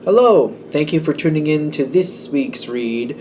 Hello, thank you for tuning in to this week's read.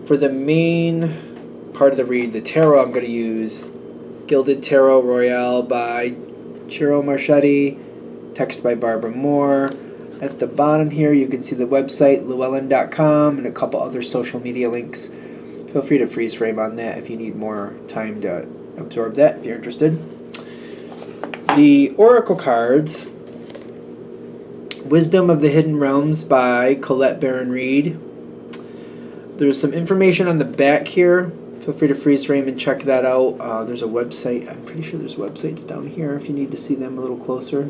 For the main part of the read, the tarot I'm going to use, Gilded Tarot Royale by Ciro Marchetti, text by Barbara Moore. At the bottom here, you can see the website, llewellyn.com, and a couple other social media links. Feel free to freeze frame on that if you need more time to absorb that, if you're interested. The Oracle cards, Wisdom of the Hidden Realms by Colette Baron Reed. There's some information on the back here. Feel free to freeze frame and check that out. There's a website. I'm pretty sure there's websites down here if you need to see them a little closer.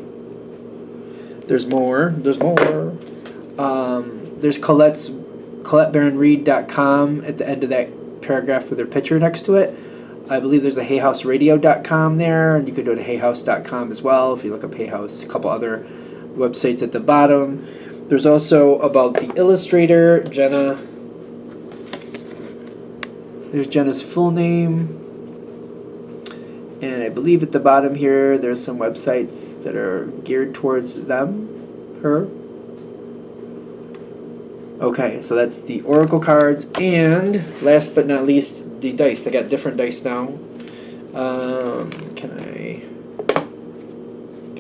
There's more. There's ColetteBaronReed.com at the end of that paragraph with her picture next to it. I believe there's a HayHouseRadio.com there, and you could go to HayHouse.com as well if you look up Hay House. A couple other websites at the bottom. There's also about the illustrator, Jenna. There's Jenna's full name. And I believe at the bottom here, there's some websites that are geared towards her. Okay, so that's the Oracle cards. And last but not least, the dice. I got different dice now. Can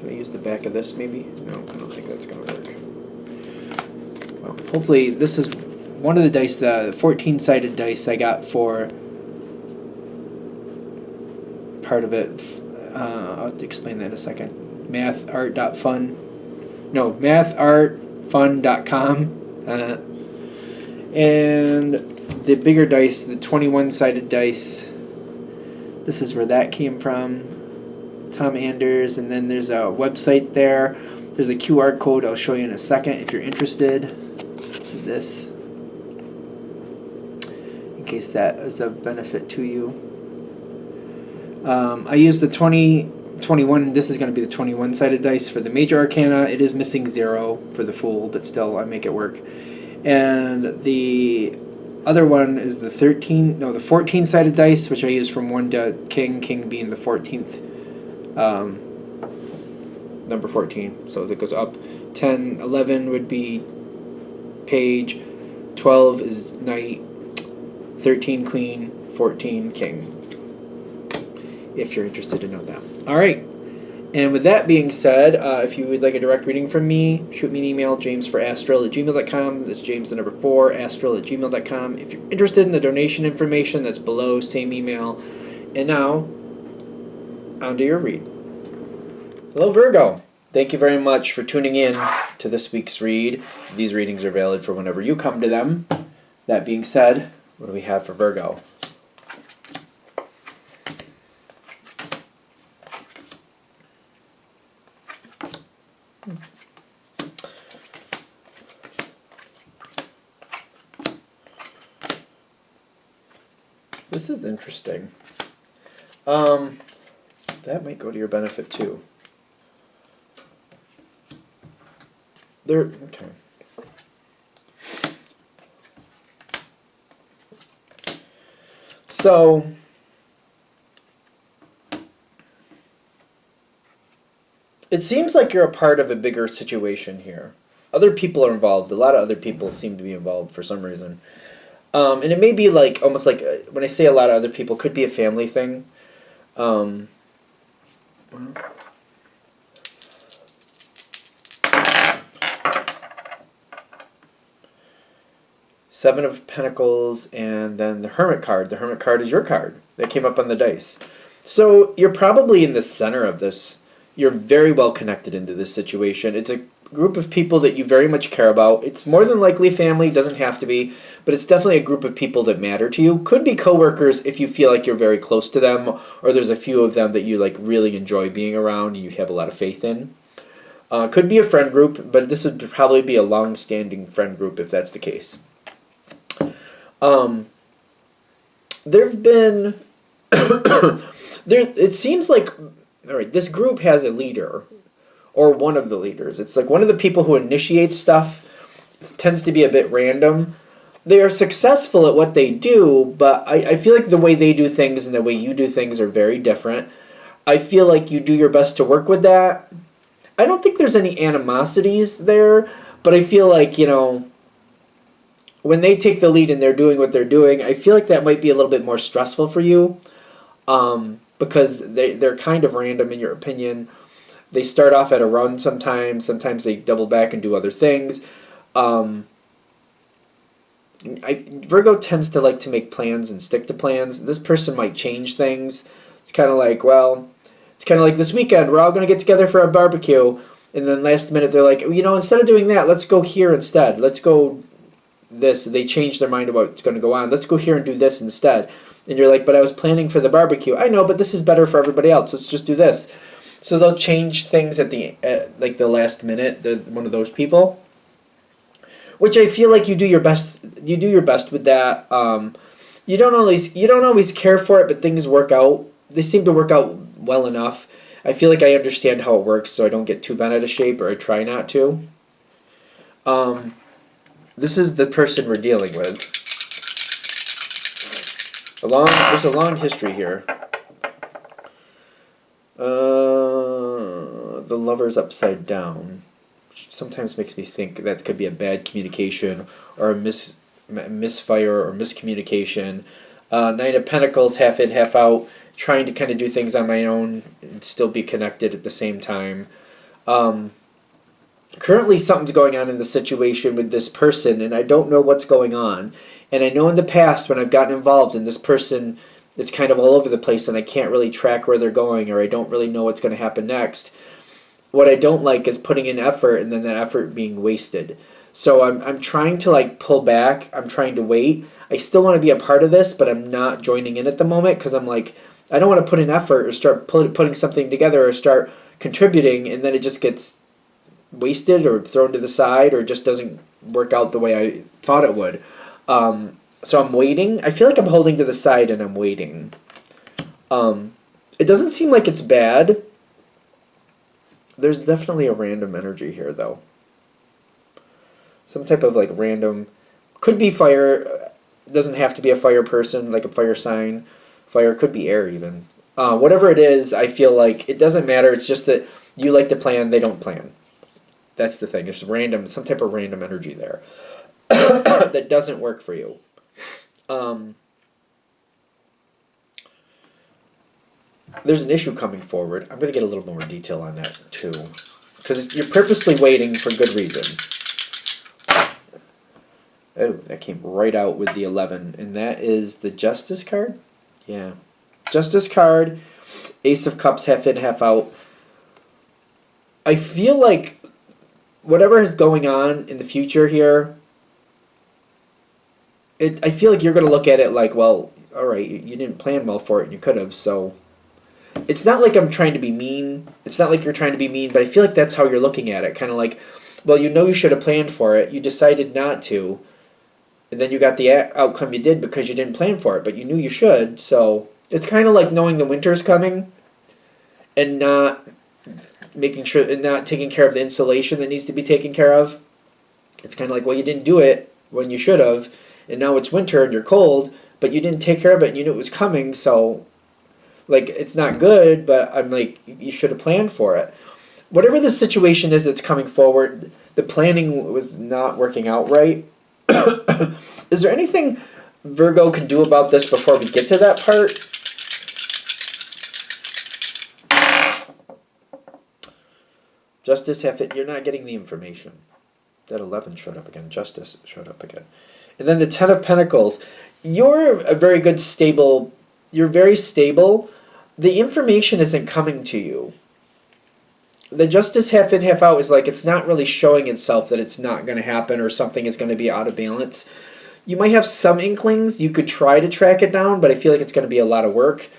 I use the back of this maybe? No, I don't think that's going to work. Well, hopefully this is one of the dice, the 14-sided dice I got for part of it. I'll have to explain that in a second. mathartfun.com. And the bigger dice, the 21-sided dice, this is where that came from. Tom Anders, and then there's a website there. There's a QR code I'll show you in a second if you're interested in this, in case that is of benefit to you. I used the 21. This is going to be the 21-sided dice for the major arcana. It is missing 0 for the Fool, but still I make it work. And the other one is the 14-sided dice, which I use from 1 to King, King being the 14th. Number 14, so as it goes up, 10, 11 would be Page, 12 is Knight, 13 Queen, 14 King, if you're interested to know that. Alright, and with that being said, if you would like a direct reading from me, shoot me an email, jamesforastral@gmail.com. That's James the number 4, astral@gmail.com. If you're interested in the donation information, that's below, same email. And now, on to your read. Hello, Virgo. Thank you very much for tuning in to this week's read. These readings are valid for whenever you come to them. That being said, what do we have for Virgo? This is interesting. That might go to your benefit too. Okay. So, it seems like you're a part of a bigger situation here. Other people are involved. A lot of other people seem to be involved for some reason. And it may be like, almost like, when I say a lot of other people, could be a family thing. Seven of Pentacles, and then the Hermit card. The Hermit card is your card that came up on the dice. So you're probably in the center of this. You're very well connected into this situation. It's a group of people that you very much care about. It's more than likely family, doesn't have to be, but it's definitely a group of people that matter to you. Could be coworkers if you feel like you're very close to them, or there's a few of them that you like really enjoy being around and you have a lot of faith in. Could be a friend group, but this would probably be a long-standing friend group if that's the case. There've been it seems like, all right, this group has a leader, or one of the leaders. It's like one of the people who initiates stuff. It tends to be a bit random. They are successful at what they do, but I feel like the way they do things and the way you do things are very different. I feel like you do your best to work with that. I don't think there's any animosities there, But I feel like, when they take the lead and they're doing what they're doing, I feel like that might be a little bit more stressful for you, because they're kind of random in your opinion. They start off at a run sometimes. Sometimes they double back and do other things. Virgo tends to like to make plans and stick to plans. This person might change things. It's kind of like, this weekend we're all going to get together for a barbecue. And then last minute they're like, instead of doing that, let's go here instead. Let's go this. They change their mind about what's going to go on. Let's go here and do this instead. And you're like, but I was planning for the barbecue. I know, but this is better for everybody else. Let's just do this. So they'll change things at the last minute. They're one of those people, which I feel like you do your best. You do your best with that. You don't always care for it, but things work out. They seem to work out well enough. I feel like I understand how it works, so I don't get too bent out of shape, or I try not to. This is the person we're dealing with. There's a long history here. The Lover's upside down, which sometimes makes me think that could be a bad communication or a misfire or miscommunication. Nine of Pentacles, half in, half out, trying to kind of do things on my own and still be connected at the same time. Currently something's going on in the situation with this person, and I don't know what's going on. And I know in the past when I've gotten involved and this person is kind of all over the place and I can't really track where they're going, or I don't really know what's going to happen next. What I don't like is putting in effort and then that effort being wasted. So I'm trying to pull back. I'm trying to wait. I still want to be a part of this, but I'm not joining in at the moment because I'm like, I don't want to put in effort or start putting something together or start contributing, and then it just gets wasted or thrown to the side or just doesn't work out the way I thought it would. So I'm waiting. I feel like I'm holding to the side and I'm waiting. It doesn't seem like it's bad. There's definitely a random energy here, though. Some type of random, could be fire. Doesn't have to be a fire person, like a fire sign. Fire could be air even. Whatever it is, I feel like it doesn't matter. It's just that you like to plan, they don't plan. That's the thing. There's random, some type of random energy there that doesn't work for you. There's an issue coming forward. I'm going to get a little more detail on that too, because you're purposely waiting for good reason. Oh, that came right out with the 11, and that is the Justice card? Yeah. Justice card, Ace of Cups, half in, half out. I feel like whatever is going on in the future here, I feel like you're going to look at it like, well, all right, you didn't plan well for it, and you could have, so... It's not like I'm trying to be mean. It's not like you're trying to be mean, but I feel like that's how you're looking at it. Kind of like, well, you should have planned for it. You decided not to. And then you got the outcome you did because you didn't plan for it, but you knew you should. So it's kind of like knowing the winter's coming and not making sure and not taking care of the insulation that needs to be taken care of. It's kind of like, well, you didn't do it when you should have, and now it's winter and you're cold, but you didn't take care of it and you knew it was coming, so... it's not good, but I'm like, you should have planned for it. Whatever the situation is that's coming forward, the planning was not working out right. Is there anything Virgo can do about this before we get to that part? Justice, you're not getting the information. That 11 showed up again. Justice showed up again. And then the 10 of Pentacles. You're very stable. The information isn't coming to you. The Justice half in, half out is like it's not really showing itself that it's not going to happen or something is going to be out of balance. You might have some inklings. You could try to track it down, but I feel like it's going to be a lot of work.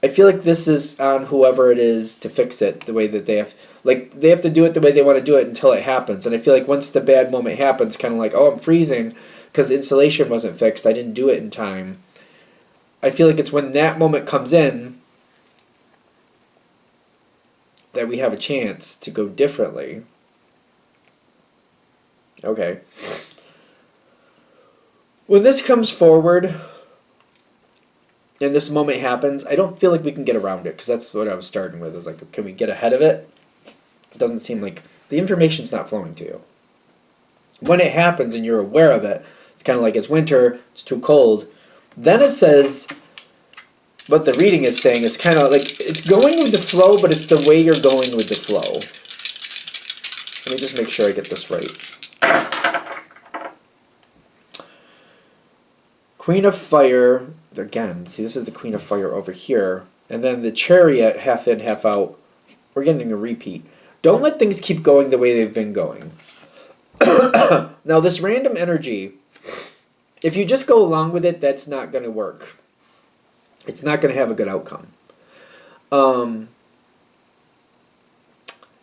I feel like this is on whoever it is to fix it the way that they have. They have to do it the way they want to do it until it happens. And I feel like once the bad moment happens, kind of like, oh, I'm freezing because the insulation wasn't fixed. I didn't do it in time. I feel like it's when that moment comes in that we have a chance to go differently. Okay. When this comes forward and this moment happens, I don't feel like we can get around it, because that's what I was starting with. Is can we get ahead of it? It doesn't seem like the information's not flowing to you. When it happens and you're aware of it, it's kind of like it's winter, it's too cold. Then it says, what the reading is saying is kind of like it's going with the flow, but it's the way you're going with the flow. Let me just make sure I get this right. Queen of Fire, again, see this is the Queen of Fire over here. And then the Chariot, half in, half out. We're getting a repeat. Don't let things keep going the way they've been going. Now this random energy, if you just go along with it, that's not going to work. It's not going to have a good outcome. I'm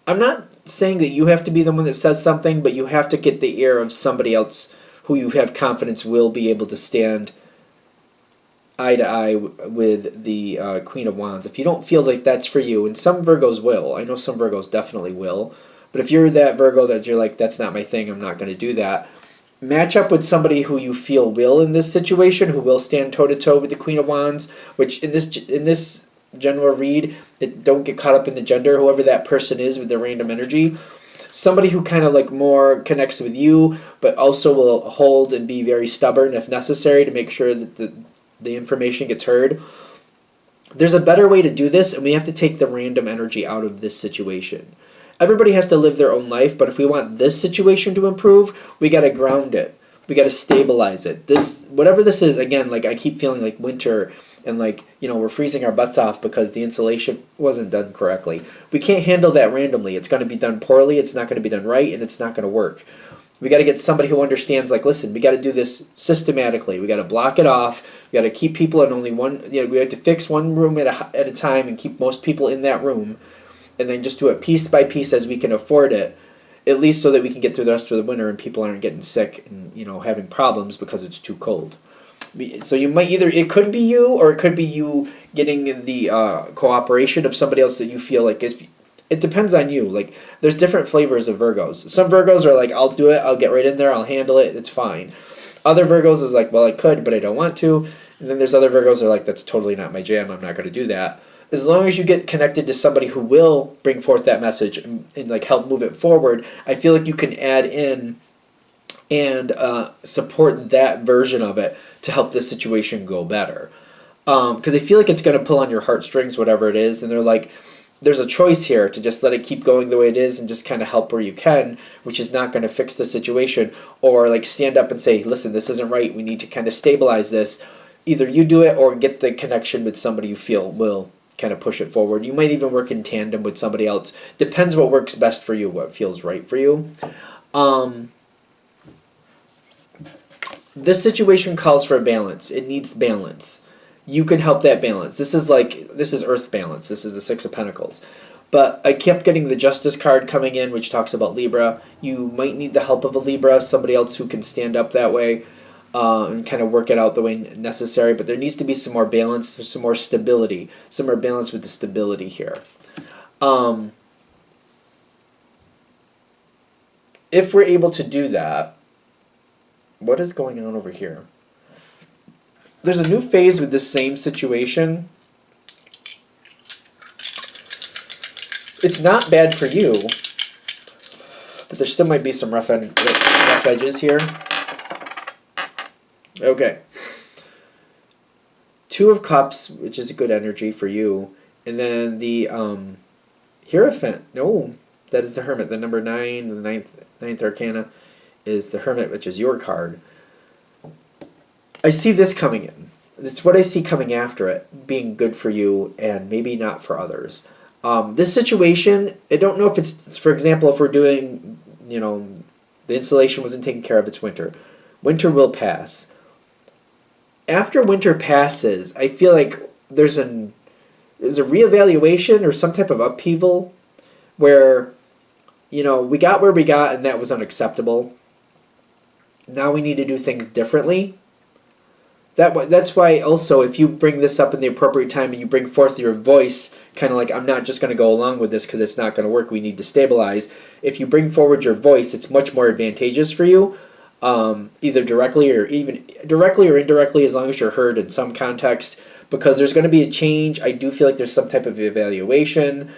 not saying that you have to be the one that says something, but you have to get the ear of somebody else who you have confidence will be able to stand eye to eye with the Queen of Wands. If you don't feel like that's for you, and some Virgos will, I know some Virgos definitely will, but if you're that Virgo that you're like, that's not my thing, I'm not going to do that, match up with somebody who you feel will in this situation, who will stand toe-to-toe with the Queen of Wands, which in this general read, don't get caught up in the gender, whoever that person is with the random energy. Somebody who kind of like more connects with you, but also will hold and be very stubborn if necessary to make sure that the information gets heard. There's a better way to do this, and we have to take the random energy out of this situation. Everybody has to live their own life, but if we want this situation to improve, we got to ground it. We got to stabilize it. This, whatever this is, again, like I keep feeling like winter and like, we're freezing our butts off because the insulation wasn't done correctly. We can't handle that randomly. It's going to be done poorly, it's not going to be done right, and it's not going to work. We got to get somebody who understands, like, listen, we got to do this systematically. We got to block it off. We got to keep people in only one, we have to fix one room at a time and keep most people in that room, and then just do it piece by piece as we can afford it, at least so that we can get through the rest of the winter and people aren't getting sick and, having problems because it's too cold. So you might it could be you, or it could be you getting the cooperation of somebody else that you feel like is. It depends on you. Like, there's different flavors of Virgos. Some Virgos are like, I'll do it, I'll get right in there, I'll handle it, it's fine. Other Virgos is like, well, I could, but I don't want to. And then there's other Virgos that are like, that's totally not my jam, I'm not going to do that. As long as you get connected to somebody who will bring forth that message and like help move it forward, I feel like you can add in and support that version of it to help this situation go better. Because I feel like it's going to pull on your heartstrings, whatever it is, and they're like, there's a choice here to just let it keep going the way it is and just kind of help where you can, which is not going to fix the situation, or like stand up and say, listen, this isn't right, we need to kind of stabilize this. Either you do it or get the connection with somebody you feel will kind of push it forward. You might even work in tandem with somebody else. Depends what works best for you, what feels right for you. This situation calls for a balance. It needs balance. You can help that balance. This is Earth balance. This is the Six of Pentacles. But I kept getting the Justice card coming in, which talks about Libra. You might need the help of a Libra, somebody else who can stand up that way and kind of work it out the way necessary. But there needs to be some more balance, some more stability, some more balance with the stability here. If we're able to do that, what is going on over here? There's a new phase with this same situation. It's not bad for you, but there still might be some rough edges here. Okay. Two of Cups, which is a good energy for you. And then the Hierophant. No, that is the Hermit. The number 9, the ninth arcana, is the Hermit, which is your card. I see this coming in. It's what I see coming after it, being good for you and maybe not for others. This situation, I don't know if it's, for example, if we're doing, the insulation wasn't taken care of, it's winter. Winter will pass. After winter passes, I feel like there's a reevaluation or some type of upheaval where, we got where we got and that was unacceptable. Now we need to do things differently. That's why also if you bring this up in the appropriate time and you bring forth your voice, kind of like, I'm not just going to go along with this because it's not going to work, we need to stabilize. If you bring forward your voice, it's much more advantageous for you, either directly or indirectly, as long as you're heard in some context, because there's going to be a change. I do feel like there's some type of evaluation.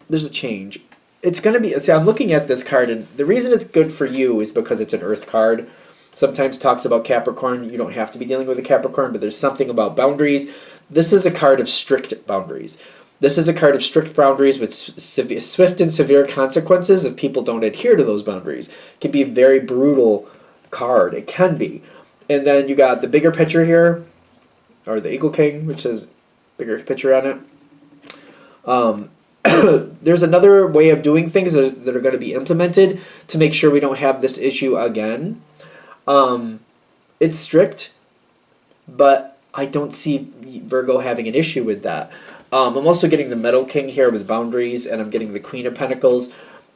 there's a change. It's going to be, see, I'm looking at this card, and the reason it's good for you is because it's an Earth card. Sometimes talks about Capricorn. You don't have to be dealing with a Capricorn, but there's something about boundaries. This is a card of strict boundaries. This is a card of strict boundaries with swift and severe consequences if people don't adhere to those boundaries. It can be a very brutal card. It can be. And then you got the bigger picture here, or the Eagle King, which has bigger picture on it. There's another way of doing things that are going to be implemented to make sure we don't have this issue again. It's strict, but I don't see Virgo having an issue with that. I'm also getting the Metal King here with boundaries, and I'm getting the Queen of Pentacles.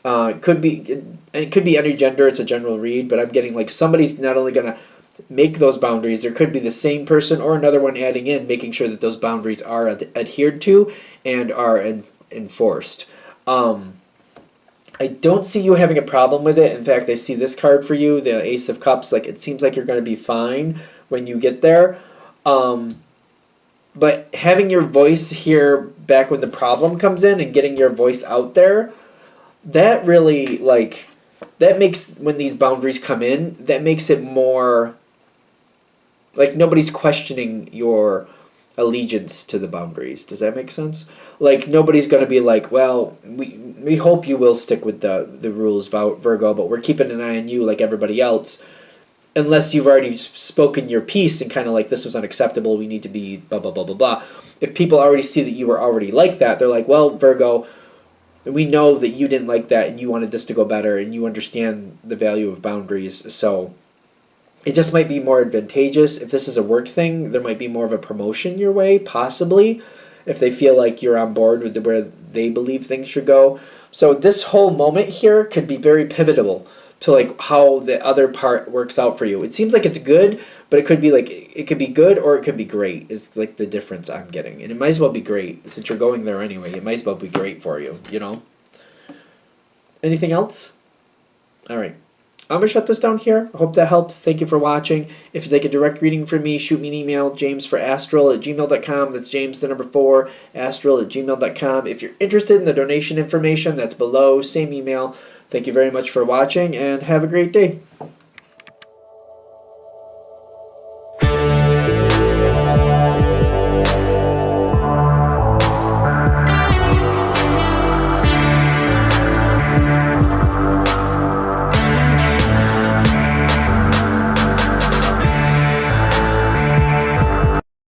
It could be any gender. It's a general read, but I'm getting like somebody's not only going to make those boundaries. There could be the same person or another one adding in, making sure that those boundaries are adhered to and are enforced. I don't see you having a problem with it. In fact, I see this card for you, the Ace of Cups. Like, it seems like you're going to be fine when you get there. But having your voice here back when the problem comes in and getting your voice out there, that really, like, that makes, when these boundaries come in, that makes it more, like, nobody's questioning your allegiance to the boundaries. Does that make sense? Like, nobody's going to be like, well, we hope you will stick with the rules, Virgo, but we're keeping an eye on you like everybody else. Unless you've already spoken your piece and kind of like, this was unacceptable, we need to be blah, blah, blah, blah, blah. If people already see that you were already like that, they're like, well, Virgo, we know that you didn't like that and you wanted this to go better and you understand the value of boundaries. So it just might be more advantageous. If this is a work thing, there might be more of a promotion your way, possibly, if they feel like you're on board with where they believe things should go. So this whole moment here could be very pivotal to like how the other part works out for you. It seems like it's good, but it could be like, it could be good or it could be great is like the difference I'm getting. And it might as well be great since you're going there anyway. It might as well be great for you, you know? Anything else? All right. I'm going to shut this down here. I hope that helps. Thank you for watching. If you'd like a direct reading from me, shoot me an email, jamesforastral@gmail.com. That's James, the number 4, astral@gmail.com. If you're interested in the donation information, that's below. Same email. Thank you very much for watching, and have a great day.